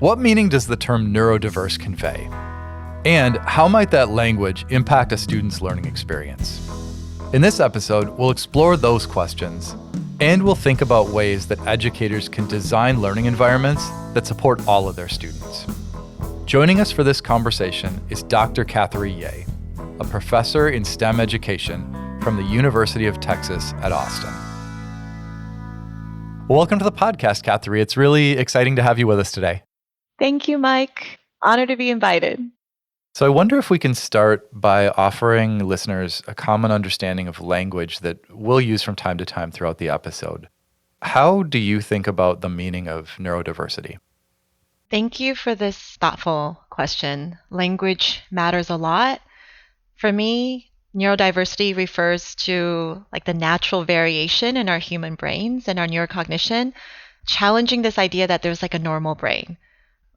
What meaning does the term neurodiverse convey? And how might that language impact a student's learning experience? In this episode, we'll explore those questions, and we'll think about ways that educators can design learning environments that support all of their students. Joining us for this conversation is Dr. Cathery Yeh, a professor in STEM education from the University of Texas at Austin. Welcome to the podcast, Cathery. It's really exciting to have you with us today. Thank you, Mike. Honored to be invited. So I wonder if we can start by offering listeners a common understanding of language that we'll use from time to time throughout the episode. How do you think about the meaning of neurodiversity? Thank you for this thoughtful question. Language matters a lot. For me, neurodiversity refers to the natural variation in our human brains and our neurocognition, challenging this idea that there's a normal brain.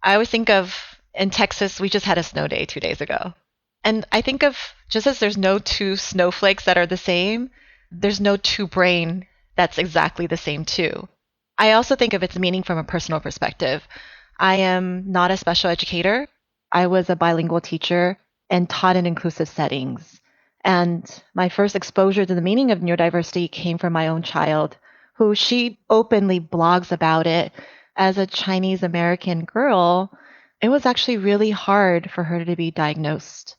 I always think of, in Texas, we just had a snow day 2 days ago. And I think of, just as there's no two snowflakes that are the same, there's no two brain that's exactly the same too. I also think of its meaning from a personal perspective. I am not a special educator. I was a bilingual teacher and taught in inclusive settings. And my first exposure to the meaning of neurodiversity came from my own child, who she openly blogs about it. As a Chinese American girl, it was actually really hard for her to be diagnosed.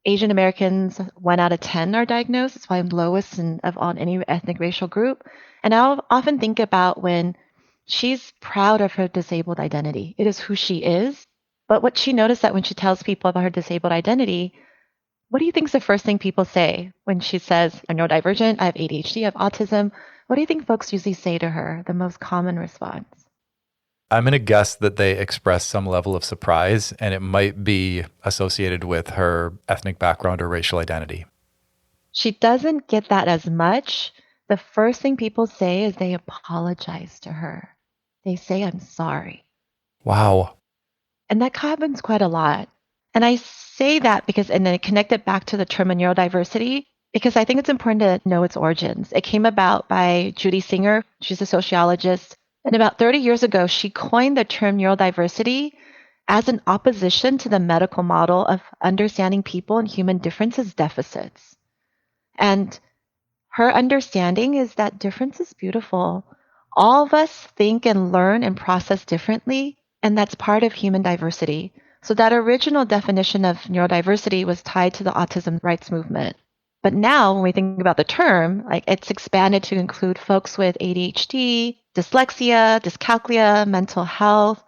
Asian Americans, 1 out of 10 are diagnosed. It's why I'm lowest on any ethnic racial group. And I'll often think about when she's proud of her disabled identity. It is who she is. But what she noticed that when she tells people about her disabled identity, what do you think is the first thing people say when she says, I'm neurodivergent, I have ADHD, I have autism? What do you think folks usually say to her, the most common response? I'm going to guess that they express some level of surprise, and it might be associated with her ethnic background or racial identity. She doesn't get that as much. The first thing people say is they apologize to her. They say, I'm sorry. Wow. And that happens quite a lot. And I say that because, and then I connect it back to the term of neurodiversity, because I think it's important to know its origins. It came about by Judy Singer. She's a sociologist. And about 30 years ago, she coined the term neurodiversity as an opposition to the medical model of understanding people and human differences deficits. And her understanding is that difference is beautiful. All of us think and learn and process differently, and that's part of human diversity. So that original definition of neurodiversity was tied to the autism rights movement. But now when we think about the term, it's expanded to include folks with ADHD, dyslexia, dyscalculia, mental health,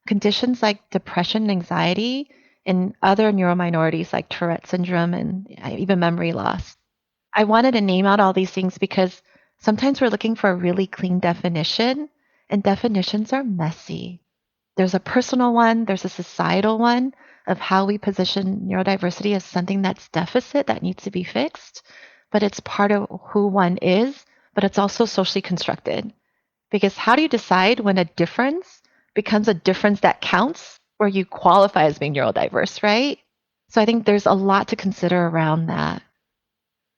conditions like depression and anxiety, and other neurominorities like Tourette syndrome and even memory loss. I wanted to name out all these things because sometimes we're looking for a really clean definition, and definitions are messy. There's a personal one, there's a societal one of how we position neurodiversity as something that's deficit that needs to be fixed, but it's part of who one is, but it's also socially constructed. Because how do you decide when a difference becomes a difference that counts, where you qualify as being neurodiverse, right? So I think there's a lot to consider around that.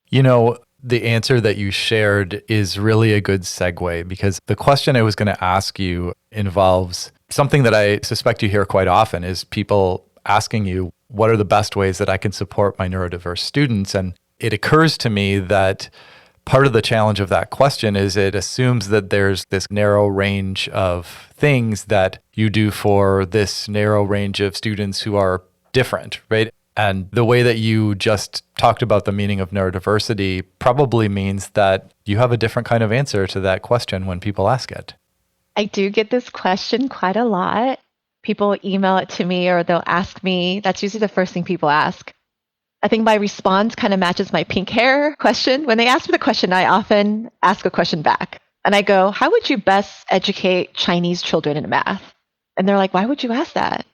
You know, the answer that you shared is really a good segue, because the question I was going to ask you involves something that I suspect you hear quite often, is people asking you, what are the best ways that I can support my neurodiverse students? And it occurs to me that part of the challenge of that question is it assumes that there's this narrow range of things that you do for this narrow range of students who are different, right? And the way that you just talked about the meaning of neurodiversity probably means that you have a different kind of answer to that question when people ask it. I do get this question quite a lot. People email it to me or they'll ask me. That's usually the first thing people ask. I think my response kind of matches my pink hair question. When they ask me the question, I often ask a question back. And I go, how would you best educate Chinese children in math? And they're like, why would you ask that?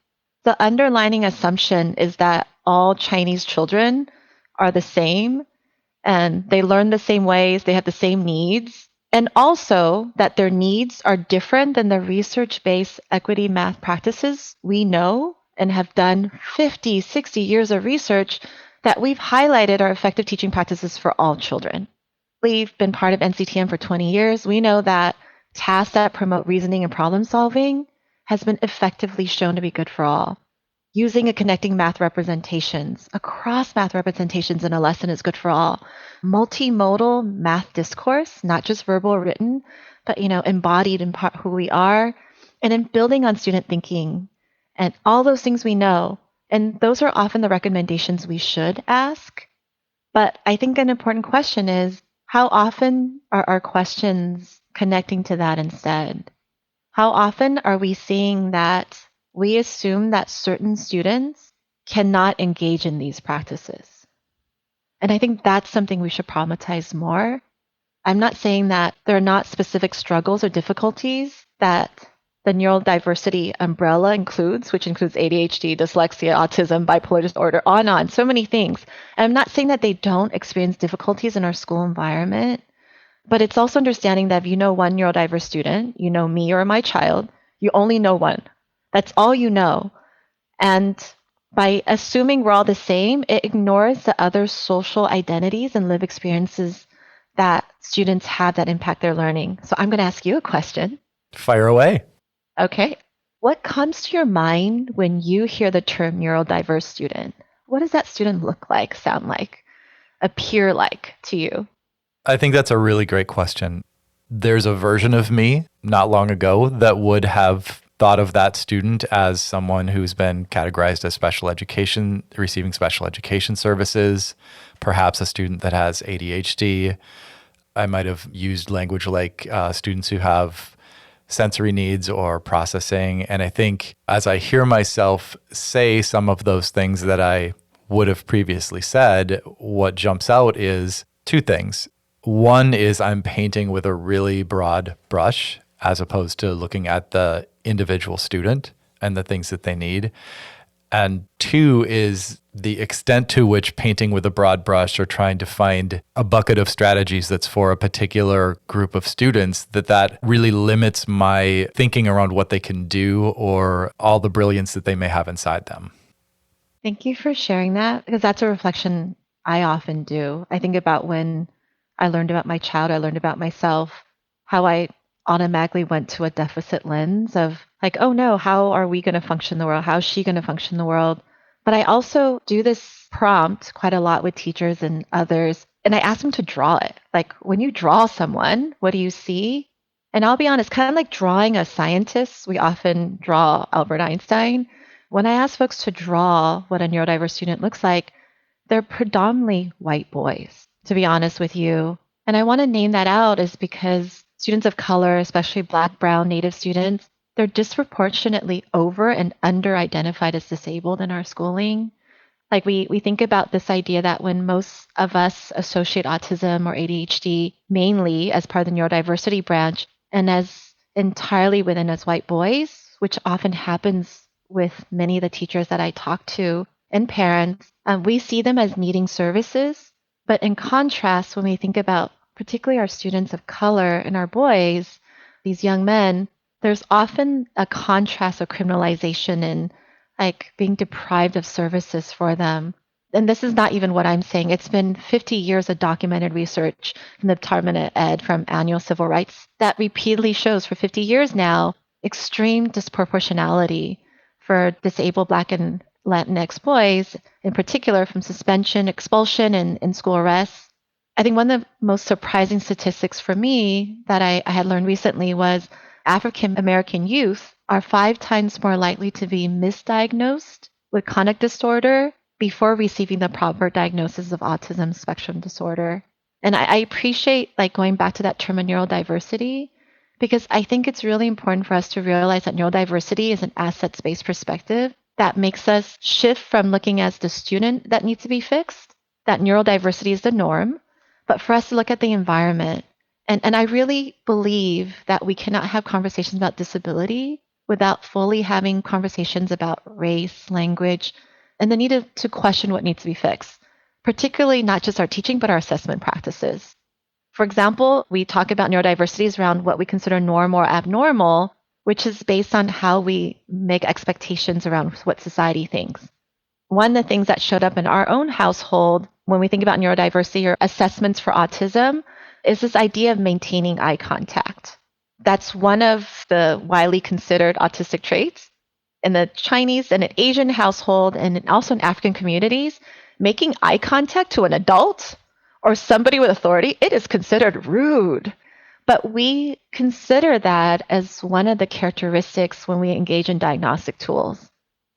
The underlying assumption is that all Chinese children are the same and they learn the same ways, they have the same needs. And also that their needs are different than the research-based equity math practices we know and have done 50, 60 years of research that we've highlighted are effective teaching practices for all children. We've been part of NCTM for 20 years. We know that tasks that promote reasoning and problem solving has been effectively shown to be good for all. Using a connecting math representations across math representations in a lesson is good for all. Multimodal math discourse, not just verbal or written, but embodied in part who we are, and in building on student thinking and all those things we know. And those are often the recommendations we should ask. But I think an important question is, how often are our questions connecting to that instead? How often are we seeing that we assume that certain students cannot engage in these practices? And I think that's something we should problematize more. I'm not saying that there are not specific struggles or difficulties that the neurodiversity umbrella includes, which includes ADHD, dyslexia, autism, bipolar disorder, on, so many things. And I'm not saying that they don't experience difficulties in our school environment, but it's also understanding that if you know one neurodiverse student, you know me or my child, you only know one. That's all you know. And by assuming we're all the same, it ignores the other social identities and lived experiences that students have that impact their learning. So I'm going to ask you a question. Fire away. Okay. What comes to your mind when you hear the term neurodiverse student? What does that student look like, sound like, appear like to you? I think that's a really great question. There's a version of me not long ago that would have thought of that student as someone who's been categorized as special education, receiving special education services, perhaps a student that has ADHD. I might have used language like students who have sensory needs or processing. And I think as I hear myself say some of those things that I would have previously said, what jumps out is two things. One is I'm painting with a really broad brush as opposed to looking at the individual student and the things that they need. And two is the extent to which painting with a broad brush or trying to find a bucket of strategies that's for a particular group of students, that really limits my thinking around what they can do or all the brilliance that they may have inside them. Thank you for sharing that, because that's a reflection I often do. I think about when I learned about my child, I learned about myself, how I automatically went to a deficit lens of like, oh no, how are we going to function in the world? How is she going to function in the world? But I also do this prompt quite a lot with teachers and others, and I ask them to draw it. Like, when you draw someone, what do you see? And I'll be honest, kind of like drawing a scientist, we often draw Albert Einstein. When I ask folks to draw what a neurodiverse student looks like, they're predominantly white boys, to be honest with you. And I want to name that out is because students of color, especially Black, Brown, Native students, they're disproportionately over and under identified as disabled in our schooling. Like we think about this idea that when most of us associate autism or ADHD mainly as part of the neurodiversity branch and as entirely within as white boys, which often happens with many of the teachers that I talk to and parents, we see them as needing services. But in contrast, when we think about particularly our students of color and our boys, these young men, there's often a contrast of criminalization and like being deprived of services for them. And this is not even what I'm saying. It's been 50 years of documented research from the Department of Ed from annual civil rights that repeatedly shows for 50 years now extreme disproportionality for disabled Black and Latinx boys, in particular from suspension, expulsion, and school arrests. I think one of the most surprising statistics for me that I had learned recently was African American youth are 5 times more likely to be misdiagnosed with conduct disorder before receiving the proper diagnosis of autism spectrum disorder. And I appreciate like going back to that term of neurodiversity, because I think it's really important for us to realize that neurodiversity is an assets-based perspective that makes us shift from looking as the student that needs to be fixed, that neurodiversity is the norm, but for us to look at the environment. And I really believe that we cannot have conversations about disability without fully having conversations about race, language, and the need to question what needs to be fixed, particularly not just our teaching, but our assessment practices. For example, we talk about neurodiversities around what we consider norm or abnormal, which is based on how we make expectations around what society thinks. One of the things that showed up in our own household when we think about neurodiversity or assessments for autism is this idea of maintaining eye contact. That's one of the widely considered autistic traits. In the Chinese and an Asian household, and also in African communities, making eye contact to an adult or somebody with authority, it is considered rude. But we consider that as one of the characteristics when we engage in diagnostic tools.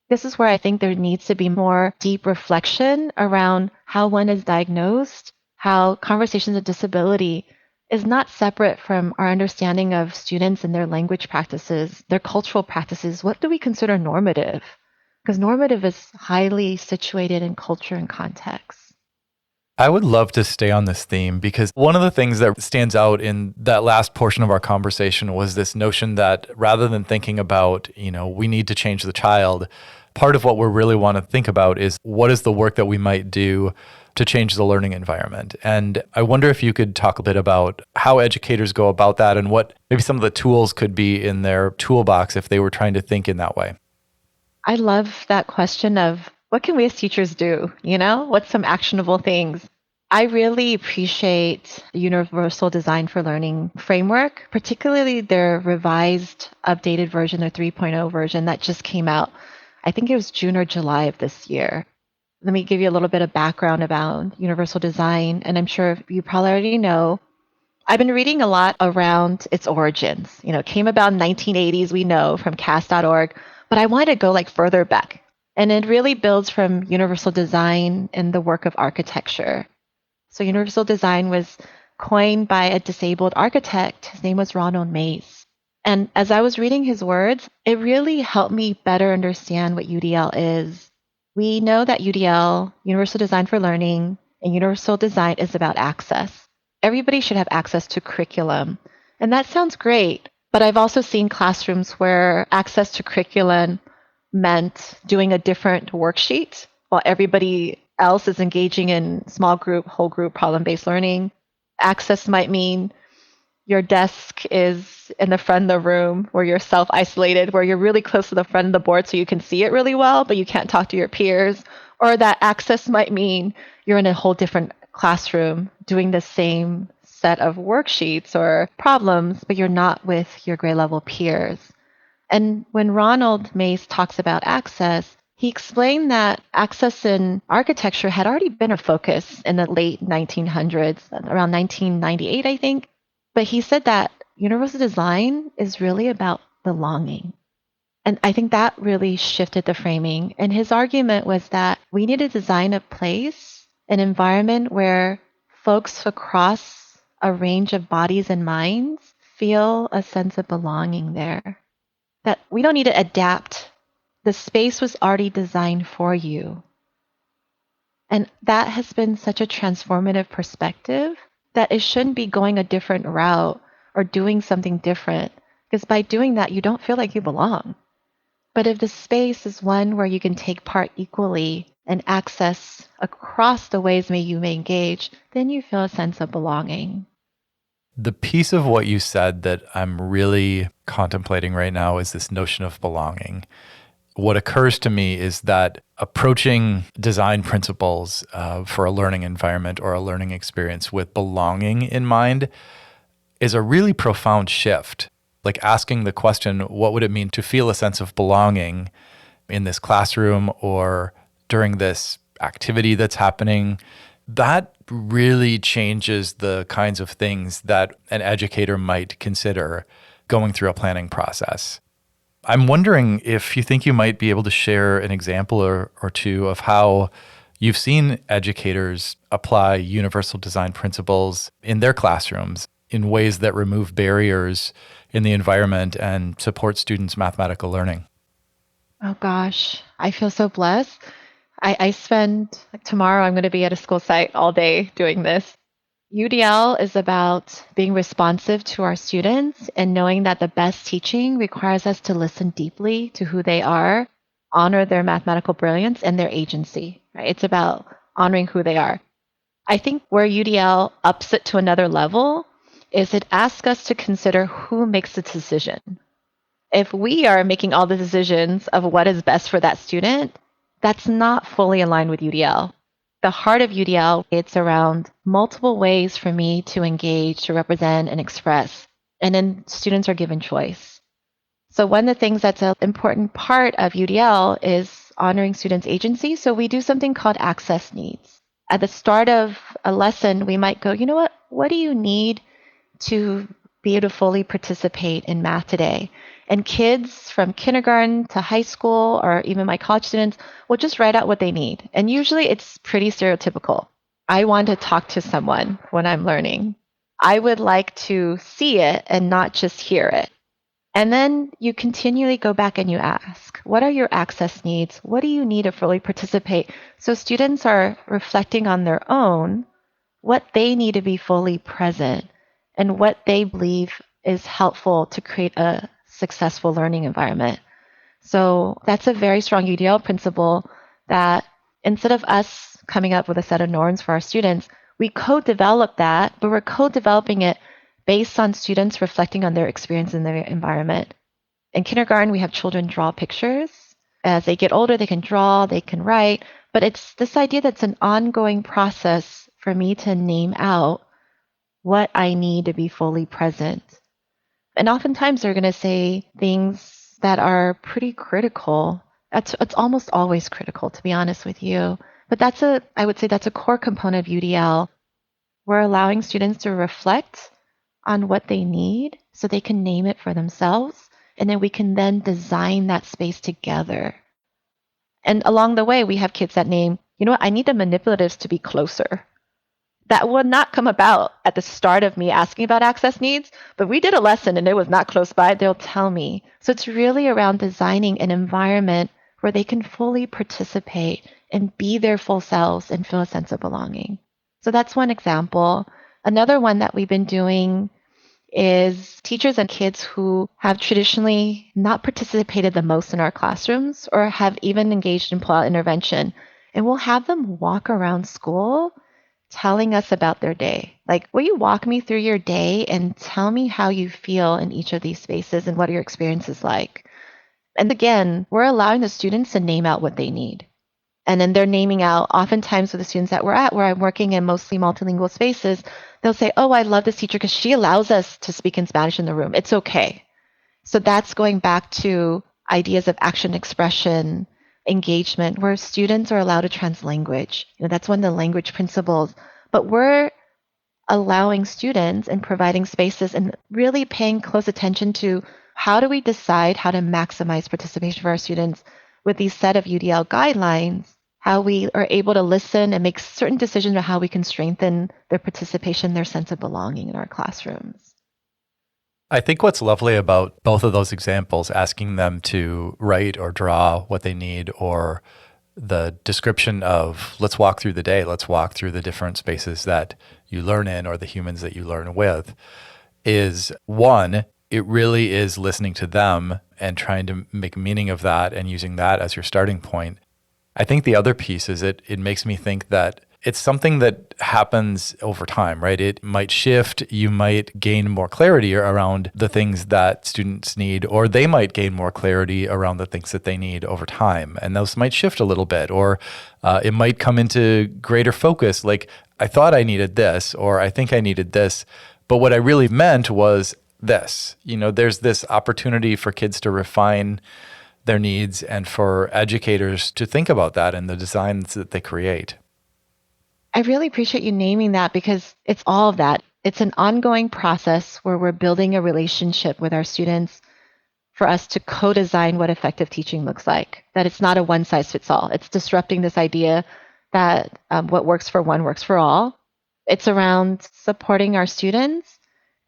This is where I think there needs to be more deep reflection around how one is diagnosed, how conversations of disability is not separate from our understanding of students and their language practices, their cultural practices. What do we consider normative? Because normative is highly situated in culture and context. I would love to stay on this theme because one of the things that stands out in that last portion of our conversation was this notion that rather than thinking about, we need to change the child, part of what we really want to think about is what is the work that we might do to change the learning environment. And I wonder if you could talk a bit about how educators go about that and what maybe some of the tools could be in their toolbox if they were trying to think in that way. I love that question of what can we as teachers do? What's some actionable things? I really appreciate the Universal Design for Learning framework, particularly their revised, updated version, their 3.0 version that just came out. I think it was June or July of this year. Let me give you a little bit of background about universal design, and I'm sure you probably already know. I've been reading a lot around its origins. It came about in 1980s, we know, from CAS.org, but I wanted to go further back. And it really builds from universal design and the work of architecture. So universal design was coined by a disabled architect. His name was Ronald Mays. And as I was reading his words, it really helped me better understand what UDL is. We know that UDL, Universal Design for Learning, and universal design is about access. Everybody should have access to curriculum. And that sounds great, but I've also seen classrooms where access to curriculum meant doing a different worksheet while everybody else is engaging in small group, whole group, problem-based learning. Access might mean your desk is in the front of the room where you're self-isolated, where you're really close to the front of the board so you can see it really well, but you can't talk to your peers. Or that access might mean you're in a whole different classroom doing the same set of worksheets or problems, but you're not with your grade level peers. And when Ronald Mays talks about access, he explained that access in architecture had already been a focus in the late 1900s, around 1998, I think. But he said that universal design is really about belonging. And I think that really shifted the framing. And his argument was that we need to design a place, an environment where folks across a range of bodies and minds feel a sense of belonging there. That we don't need to adapt. The space was already designed for you. And that has been such a transformative perspective that it shouldn't be going a different route or doing something different. Because by doing that, you don't feel like you belong. But if the space is one where you can take part equally and access across the ways you may engage, then you feel a sense of belonging. The piece of what you said that I'm really contemplating right now is this notion of belonging. What occurs to me is that approaching design principles for a learning environment or a learning experience with belonging in mind is a really profound shift. Like asking the question, what would it mean to feel a sense of belonging in this classroom or during this activity that's happening? That really changes the kinds of things that an educator might consider going through a planning process. I'm wondering if you think you might be able to share an example or two of how you've seen educators apply universal design principles in their classrooms in ways that remove barriers in the environment and support students' mathematical learning. Oh gosh, I feel so blessed. I spend, tomorrow I'm going to be at a school site all day doing this. UDL is about being responsive to our students and knowing that the best teaching requires us to listen deeply to who they are, honor their mathematical brilliance and their agency. Right? It's about honoring who they are. I think where UDL ups it to another level is it asks us to consider who makes the decision. If we are making all the decisions of what is best for that student, that's not fully aligned with UDL. The heart of UDL, it's around multiple ways for me to engage, to represent, and express. And then students are given choice. So one of the things that's an important part of UDL is honoring students' agency. So we do something called access needs. At the start of a lesson, we might go, you know what do you need to be able to fully participate in math today? And kids from kindergarten to high school, or even my college students, will just write out what they need. And usually it's pretty stereotypical. I want to talk to someone when I'm learning. I would like to see it and not just hear it. And then you continually go back and you ask, what are your access needs? What do you need to fully participate? So students are reflecting on their own what they need to be fully present and what they believe is helpful to create a successful learning environment. So that's a very strong UDL principle that instead of us coming up with a set of norms for our students, we co-develop that, but we're co-developing it based on students reflecting on their experience in their environment. In kindergarten, we have children draw pictures. As they get older, they can draw, they can write, but it's this idea that's an ongoing process for me to name out what I need to be fully present. And oftentimes they're going to say things that are pretty critical. It's almost always critical, to be honest with you. But I would say that's a core component of UDL. We're allowing students to reflect on what they need so they can name it for themselves. And then we can then design that space together. And along the way, we have kids that name, you know what, I need the manipulatives to be closer. That will not come about at the start of me asking about access needs, but we did a lesson and it was not close by, they'll tell me. So it's really around designing an environment where they can fully participate and be their full selves and feel a sense of belonging. So that's one example. Another one that we've been doing is teachers and kids who have traditionally not participated the most in our classrooms or have even engaged in pull-out intervention. And we'll have them walk around school telling us about their day. Like, will you walk me through your day and tell me how you feel in each of these spaces and what your experience is like? And again, we're allowing the students to name out what they need. And then they're naming out, oftentimes with the students that we're at, where I'm working in mostly multilingual spaces, they'll say, oh, I love this teacher because she allows us to speak in Spanish in the room. It's okay. So that's going back to ideas of action expression, engagement, where students are allowed to translanguage. That's one of the language principles. But we're allowing students and providing spaces and really paying close attention to how do we decide how to maximize participation for our students with these set of UDL guidelines, how we are able to listen and make certain decisions about how we can strengthen their participation, their sense of belonging in our classrooms. I think what's lovely about both of those examples, asking them to write or draw what they need, or the description of let's walk through the day, let's walk through the different spaces that you learn in or the humans that you learn with, is one, it really is listening to them and trying to make meaning of that and using that as your starting point. I think the other piece is it makes me think that it's something that happens over time, right? It might shift. You might gain more clarity around the things that students need, or they might gain more clarity around the things that they need over time. And those might shift a little bit, or it might come into greater focus. Like, I thought I needed this, or I think I needed this, but what I really meant was this. There's this opportunity for kids to refine their needs and for educators to think about that in the designs that they create. I really appreciate you naming that because it's all of that. It's an ongoing process where we're building a relationship with our students for us to co-design what effective teaching looks like, that it's not a one-size-fits-all. It's disrupting this idea that what works for one works for all. It's around supporting our students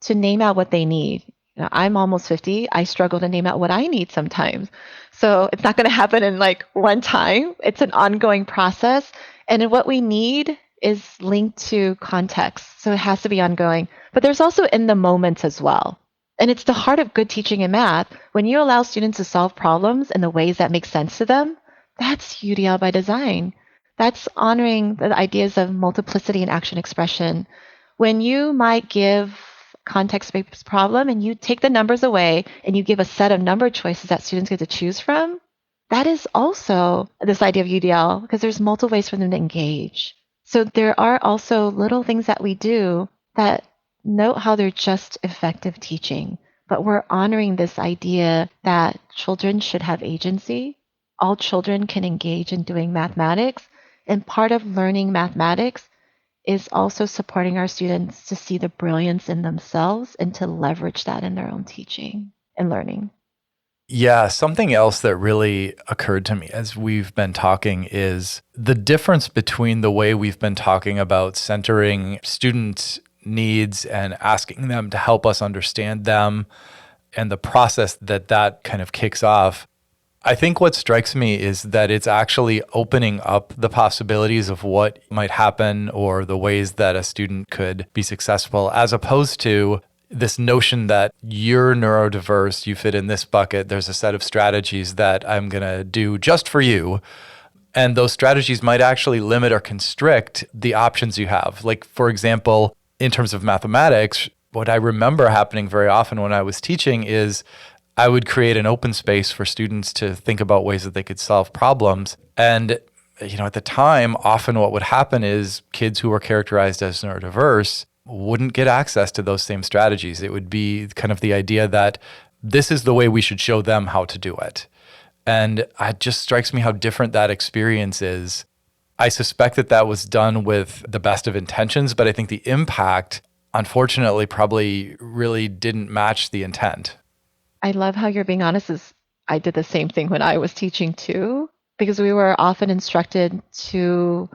to name out what they need. I'm almost 50. I struggle to name out what I need sometimes. So it's not going to happen in like one time. It's an ongoing process. And what we need is linked to context. So it has to be ongoing. But there's also in the moments as well. And it's the heart of good teaching in math. When you allow students to solve problems in the ways that make sense to them, that's UDL by design. That's honoring the ideas of multiplicity and action expression. When you might give context-based problem and you take the numbers away and you give a set of number choices that students get to choose from, that is also this idea of UDL because there's multiple ways for them to engage. So there are also little things that we do that note how they're just effective teaching, but we're honoring this idea that children should have agency. All children can engage in doing mathematics, and part of learning mathematics is also supporting our students to see the brilliance in themselves and to leverage that in their own teaching and learning. Yeah, something else that really occurred to me as we've been talking is the difference between the way we've been talking about centering students' needs and asking them to help us understand them and the process that kind of kicks off. I think what strikes me is that it's actually opening up the possibilities of what might happen or the ways that a student could be successful, as opposed to this notion that you're neurodiverse, you fit in this bucket, there's a set of strategies that I'm going to do just for you. And those strategies might actually limit or constrict the options you have. Like, for example, in terms of mathematics, what I remember happening very often when I was teaching is I would create an open space for students to think about ways that they could solve problems. And, at the time, often what would happen is kids who were characterized as neurodiverse wouldn't get access to those same strategies. It would be kind of the idea that this is the way we should show them how to do it. And it just strikes me how different that experience is. I suspect that was done with the best of intentions, but I think the impact, unfortunately, probably really didn't match the intent. I love how you're being honest. I did the same thing when I was teaching too, because we were often instructed to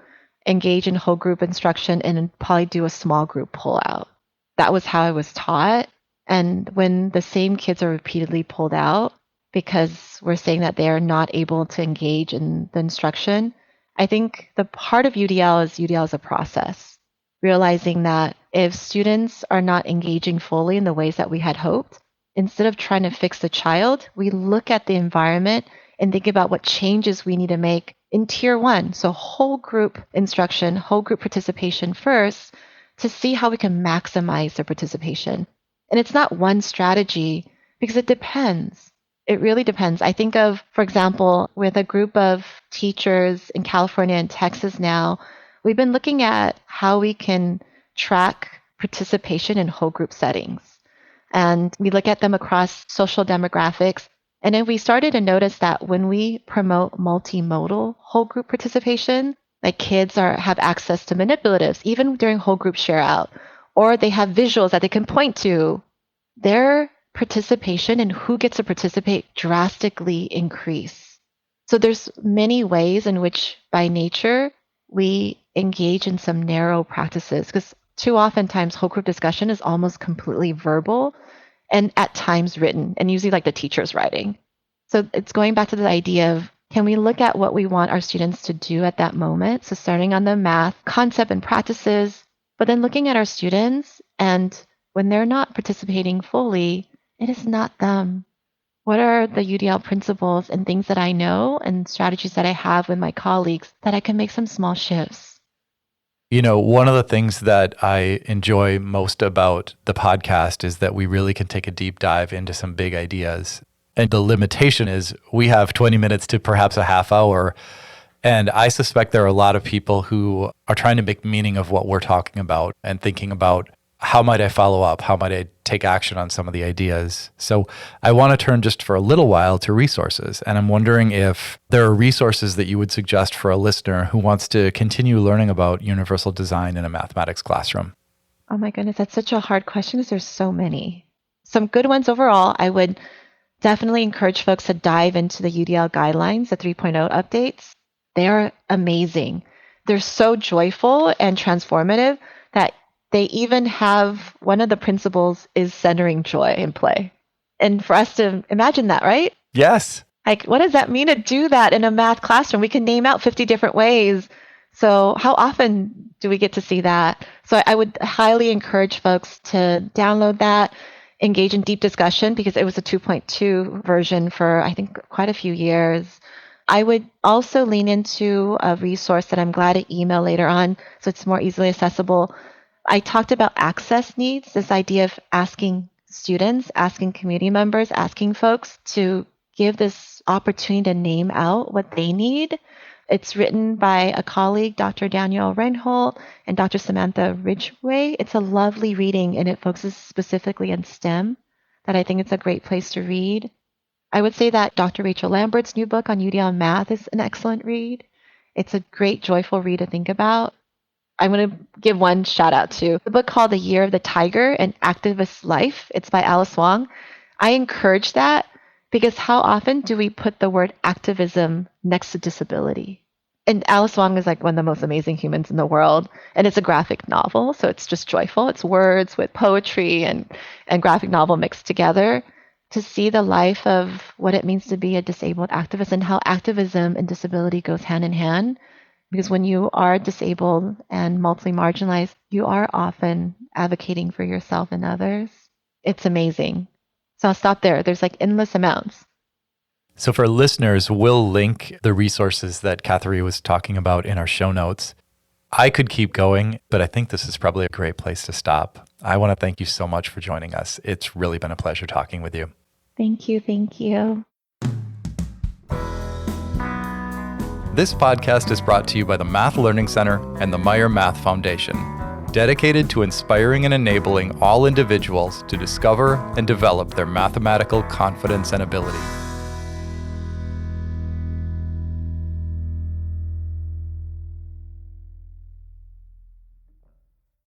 engage in whole group instruction and probably do a small group pull out. That was how I was taught. And when the same kids are repeatedly pulled out because we're saying that they are not able to engage in the instruction, I think the part of UDL is a process, realizing that if students are not engaging fully in the ways that we had hoped, instead of trying to fix the child, we look at the environment and think about what changes we need to make in tier one. So whole group instruction, whole group participation first, to see how we can maximize their participation. And it's not one strategy because it depends. It really depends. I think of, for example, with a group of teachers in California and Texas now, we've been looking at how we can track participation in whole group settings. And we look at them across social demographics. And then we started to notice that when we promote multimodal whole group participation, like kids have access to manipulatives, even during whole group share out, or they have visuals that they can point to, their participation and who gets to participate drastically increase. So there's many ways in which by nature we engage in some narrow practices, because too oftentimes whole group discussion is almost completely verbal and at times written, and usually like the teacher's writing. So it's going back to the idea of, can we look at what we want our students to do at that moment? So starting on the math concept and practices, but then looking at our students, and when they're not participating fully, it is not them. What are the UDL principles and things that I know and strategies that I have with my colleagues that I can make some small shifts? One of the things that I enjoy most about the podcast is that we really can take a deep dive into some big ideas. And the limitation is we have 20 minutes to perhaps a half hour. And I suspect there are a lot of people who are trying to make meaning of what we're talking about and thinking about, how might I follow up? How might I take action on some of the ideas? So I want to turn just for a little while to resources. And I'm wondering if there are resources that you would suggest for a listener who wants to continue learning about universal design in a mathematics classroom. Oh my goodness, that's such a hard question because there's so many. Some good ones overall. I would definitely encourage folks to dive into the UDL guidelines, the 3.0 updates. They are amazing. They're so joyful and transformative that they even have one of the principles is centering joy in play. And for us to imagine that, right? Yes. Like, what does that mean to do that in a math classroom? We can name out 50 different ways. So how often do we get to see that? So I would highly encourage folks to download that, engage in deep discussion, because it was a 2.2 version for, I think, quite a few years. I would also lean into a resource that I'm glad to email later on, so it's more easily accessible. I talked about access needs, this idea of asking students, asking community members, asking folks to give this opportunity to name out what they need. It's written by a colleague, Dr. Daniel Reinhold and Dr. Samantha Ridgway. It's a lovely reading, and it focuses specifically on STEM, that I think it's a great place to read. I would say that Dr. Rachel Lambert's new book on UDL Math is an excellent read. It's a great, joyful read to think about. I'm going to give one shout out to the book called The Year of the Tiger, An Activist Life. It's by Alice Wong. I encourage that because how often do we put the word activism next to disability? And Alice Wong is like one of the most amazing humans in the world. And it's a graphic novel, so it's just joyful. It's words with poetry and graphic novel mixed together. To see the life of what it means to be a disabled activist and how activism and disability goes hand in hand. Because when you are disabled and multiply marginalized, you are often advocating for yourself and others. It's amazing. So I'll stop there. There's like endless amounts. So for listeners, we'll link the resources that Cathery was talking about in our show notes. I could keep going, but I think this is probably a great place to stop. I want to thank you so much for joining us. It's really been a pleasure talking with you. Thank you. Thank you. This podcast is brought to you by the Math Learning Center and the Meyer Math Foundation, dedicated to inspiring and enabling all individuals to discover and develop their mathematical confidence and ability.